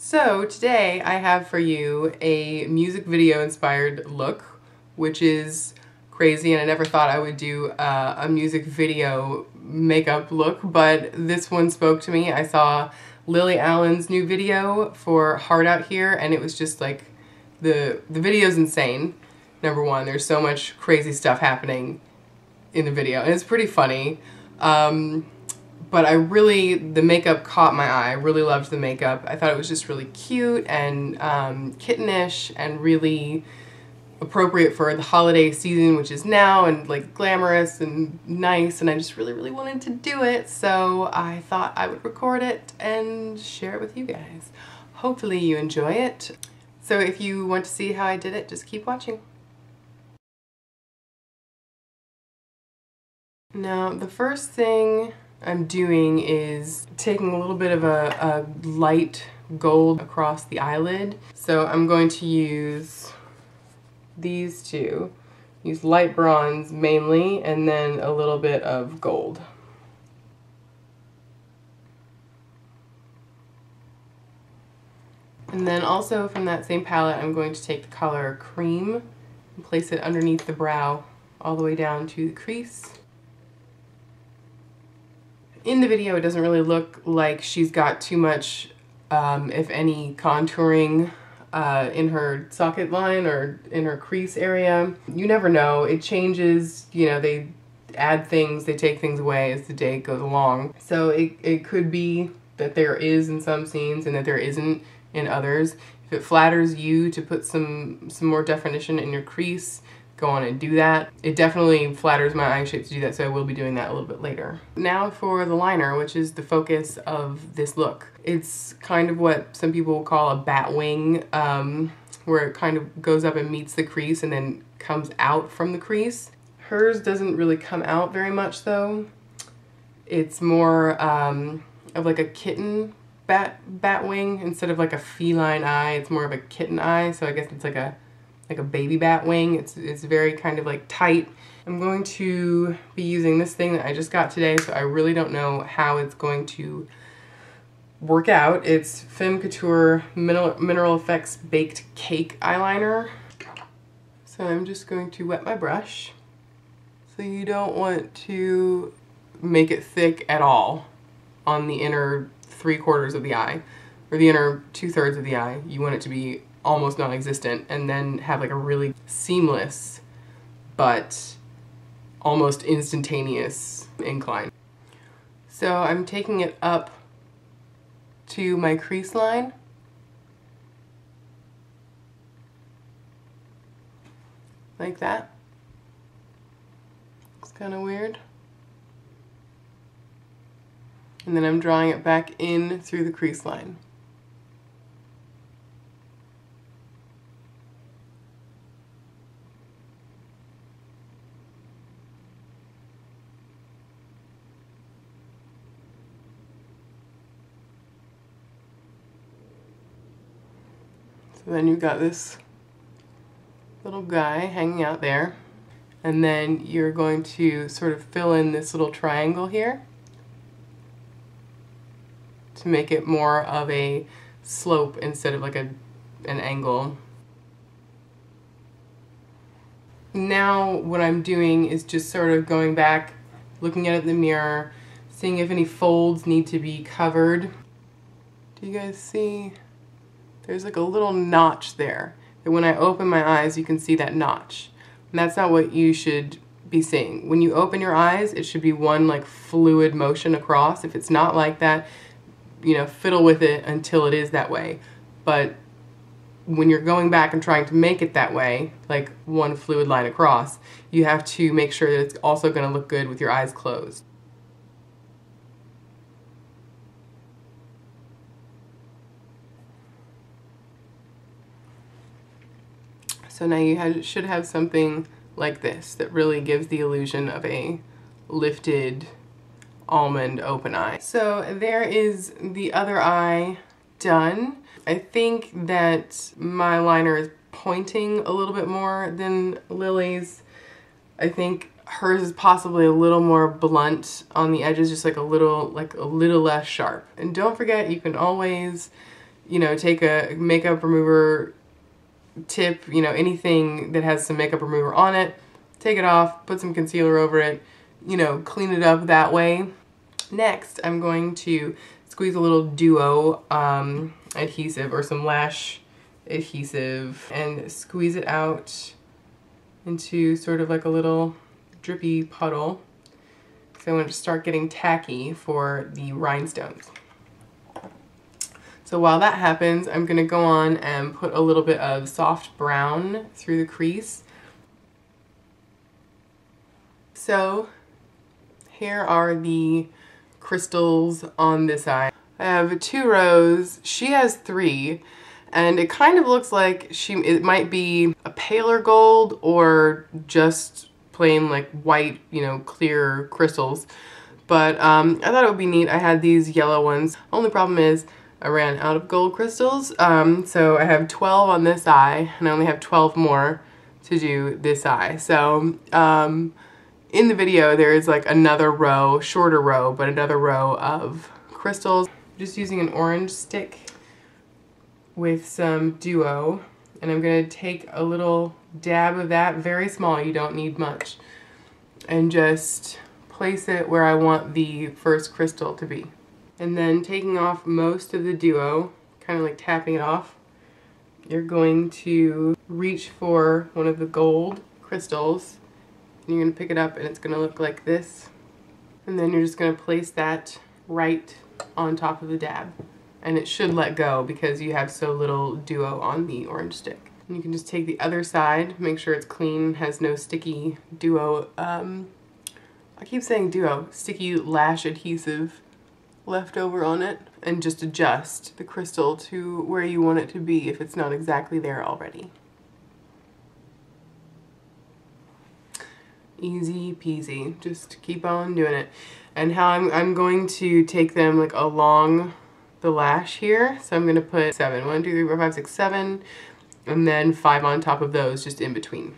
So today I have for you a music video inspired look, which is crazy, and I never thought I would do a music video makeup look, but this one spoke to me. I saw Lily Allen's new video for Hard Out Here, and it was just like, the video's insane. Number one, there's so much crazy stuff happening in the video, and it's pretty funny. But the makeup caught my eye. I really loved the makeup. I thought it was just really cute and kittenish and really appropriate for the holiday season, which is now, and like glamorous and nice, and I just really wanted to do it, so I thought I would record it and share it with you guys. Hopefully you enjoy it. So if you want to see how I did it, just keep watching. Now, the first thing I'm doing is taking a little bit of a light gold across the eyelid. So I'm going to use these two. Use light bronze mainly, and then a little bit of gold. And then also from that same palette, I'm going to take the color Cream and place it underneath the brow all the way down to the crease. In the video, it doesn't really look like she's got too much, if any, contouring in her socket line or in her crease area. You never know. It changes. You know, they add things, they take things away as the day goes along. So it could be that there is in some scenes and that there isn't in others. If it flatters you to put some more definition in your crease, go on and do that. It definitely flatters my eye shape to do that, so I will be doing that a little bit later. Now for the liner, which is the focus of this look. It's kind of what some people will call a batwing, where it kind of goes up and meets the crease and then comes out from the crease. Hers doesn't really come out very much though. It's more of like a kitten batwing instead of like a feline eye. It's more of a kitten eye, so I guess it's like a baby bat wing. It's very kind of like tight. I'm going to be using this thing that I just got today, so I really don't know how it's going to work out. It's Femme Couture Mineral Effects Baked Cake Eyeliner. So I'm just going to wet my brush. So you don't want to make it thick at all on the inner 3/4 of the eye, or the inner 2/3 of the eye. You want it to be almost non-existent, and then have like a really seamless but almost instantaneous incline. So I'm taking it up to my crease line, like that. It's kind of weird. And then I'm drawing it back in through the crease line. So then you've got this little guy hanging out there, and then you're going to sort of fill in this little triangle here to make it more of a slope instead of like an angle. Now what I'm doing is just sort of going back, looking at it in the mirror, seeing if any folds need to be covered. Do you guys see? There's like a little notch there, that when I open my eyes you can see that notch. And that's not what you should be seeing. When you open your eyes, it should be one like fluid motion across. If it's not like that, you know, fiddle with it until it is that way. But when you're going back and trying to make it that way, like one fluid line across, you have to make sure that it's also going to look good with your eyes closed. So now you should have something like this that really gives the illusion of a lifted almond open eye. So there is the other eye done. I think that my liner is pointing a little bit more than Lily's. I think hers is possibly a little more blunt on the edges, just like a little less sharp. And don't forget, you can always you know, take a makeup remover tip, you know, anything that has some makeup remover on it, take it off, put some concealer over it, you know, clean it up that way. Next, I'm going to squeeze a little duo adhesive or some lash adhesive and squeeze it out into sort of like a little drippy puddle. So I want to start getting tacky for the rhinestones. So while that happens, I'm going to go on and put a little bit of soft brown through the crease. So here are the crystals on this eye. I have 2 rows. She has 3, and it kind of looks like it might be a paler gold or just plain like white, you know, clear crystals. But I thought it would be neat. I had these yellow ones. Only problem is I ran out of gold crystals. So I have 12 on this eye, and I only have 12 more to do this eye. So in the video, there is like another row, shorter row, but another row of crystals. Just using an orange stick with some duo, and I'm going to take a little dab of that, very small, you don't need much, and just place it where I want the first crystal to be. And then taking off most of the duo, kind of like tapping it off, you're going to reach for one of the gold crystals, and you're going to pick it up, and it's going to look like this. And then you're just going to place that right on top of the dab. And it should let go because you have so little duo on the orange stick. And you can just take the other side, make sure it's clean, has no sticky duo, I keep saying duo, sticky lash adhesive left over on it, and just adjust the crystal to where you want it to be if it's not exactly there already. Easy peasy, just keep on doing it. And how I'm going to take them like along the lash here. So I'm gonna put 7, 1, 2, 3, 4, 5, 6, 7, and then 5 on top of those, just in between.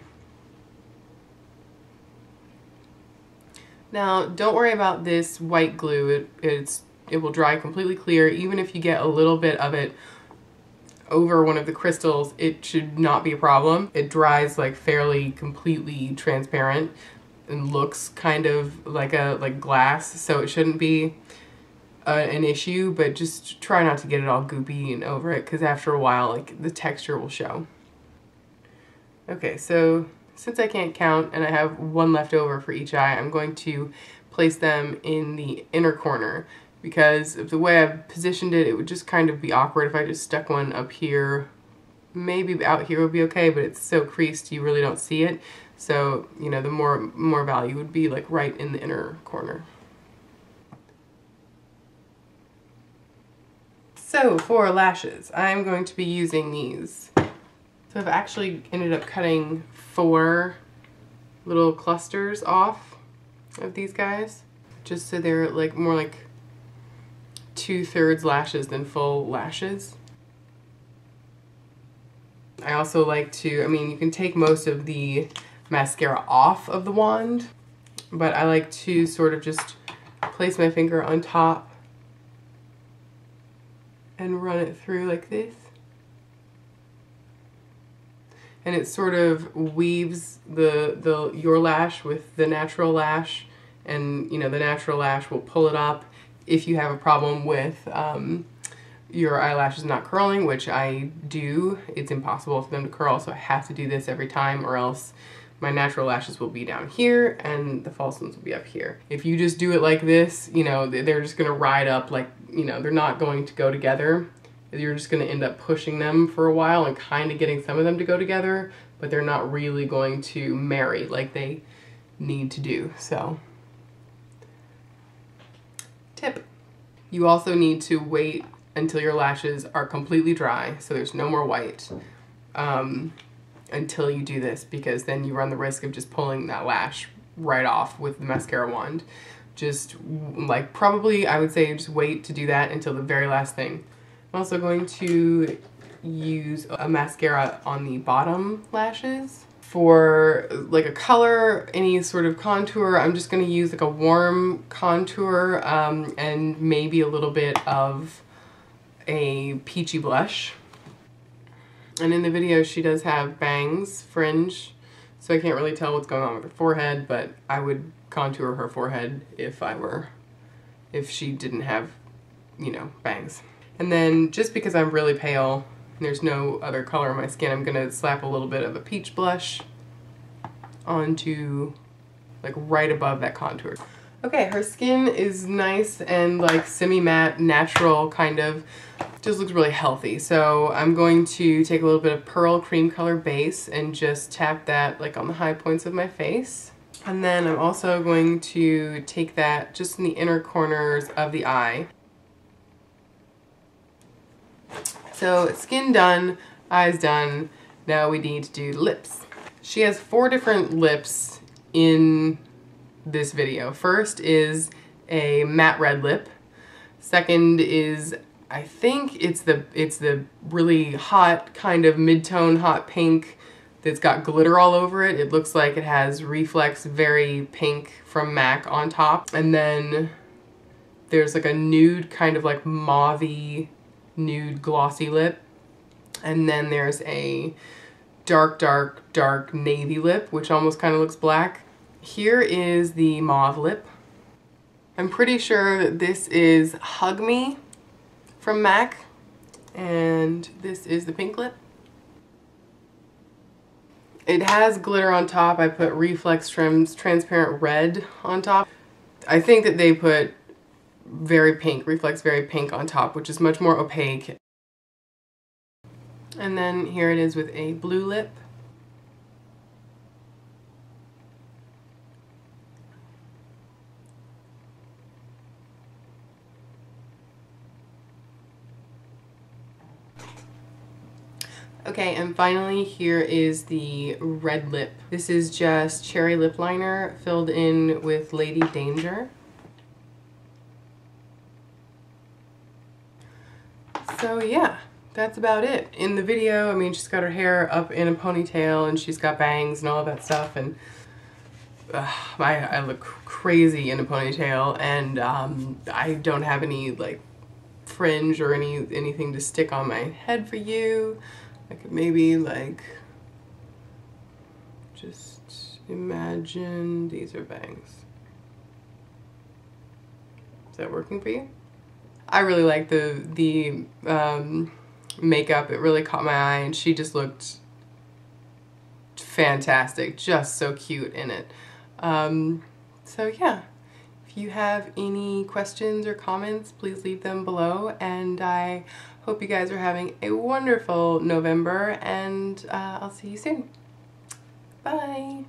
Now, don't worry about this white glue. It will dry completely clear. Even if you get a little bit of it over one of the crystals, it should not be a problem. It dries like fairly completely transparent and looks kind of like glass, so it shouldn't be an issue, but just try not to get it all goopy and over it, because after a while, like, the texture will show. Okay, so since I can't count and I have 1 left over for each eye, I'm going to place them in the inner corner, because of the way I've positioned it, it would just kind of be awkward if I just stuck one up here. Maybe out here would be okay, but it's so creased you really don't see it. So, you know, the more value would be like right in the inner corner. So for lashes, I'm going to be using these. So I've actually ended up cutting 4 little clusters off of these guys, just so they're like more like 2/3 lashes than full lashes. I also like to, I mean, you can take most of the mascara off of the wand, but I like to sort of just place my finger on top and run it through like this. And it sort of weaves your lash with the natural lash, and you know, the natural lash will pull it up. If you have a problem with your eyelashes not curling, which I do, it's impossible for them to curl, so I have to do this every time, or else my natural lashes will be down here and the false ones will be up here. If you just do it like this, you know, they're just gonna ride up, like, you know, they're not going to go together. You're just gonna end up pushing them for a while and kind of getting some of them to go together, but they're not really going to marry like they need to do, so. Tip. You also need to wait until your lashes are completely dry, so there's no more white, until you do this, because then you run the risk of just pulling that lash right off with the mascara wand. Just like, probably I would say just wait to do that until the very last thing. I'm also going to use a mascara on the bottom lashes. For like a color, any sort of contour, I'm just going to use like a warm contour and maybe a little bit of a peachy blush. And in the video she does have bangs, fringe, so I can't really tell what's going on with her forehead, but I would contour her forehead if she didn't have, you know, bangs. And then just because I'm really pale and there's no other color in my skin, I'm gonna slap a little bit of a peach blush onto, like, right above that contour. Okay, her skin is nice and like semi-matte, natural kind of. Just looks really healthy. So I'm going to take a little bit of Pearl Cream Color Base and just tap that like on the high points of my face. And then I'm also going to take that just in the inner corners of the eye. So skin done, eyes done. Now we need to do the lips. She has 4 different lips in this video. First is a matte red lip. Second is, I think it's the really hot kind of mid-tone hot pink that's got glitter all over it. It looks like it has Reflex Very Pink from MAC on top. And then there's like a nude kind of like mauve-y nude glossy lip. And then there's a dark, dark, dark navy lip, which almost kind of looks black. Here is the mauve lip. I'm pretty sure that this is Hug Me from MAC, and this is the pink lip. It has glitter on top. I put Reflex Trim's Transparent Red on top. I think that they put Very Pink, Reflex Very Pink on top, which is much more opaque. And then here it is with a blue lip. Okay, and finally here is the red lip. This is just cherry lip liner filled in with Lady Danger. So yeah, that's about it. In the video, I mean, she's got her hair up in a ponytail and she's got bangs and all of that stuff, and I look crazy in a ponytail, and I don't have any like fringe or anything to stick on my head for you. I could maybe like just imagine these are bangs. Is that working for you? I really like the makeup. It really caught my eye, and she just looked fantastic, just so cute in it. So yeah, if you have any questions or comments, please leave them below, and I hope you guys are having a wonderful November, and I'll see you soon. Bye!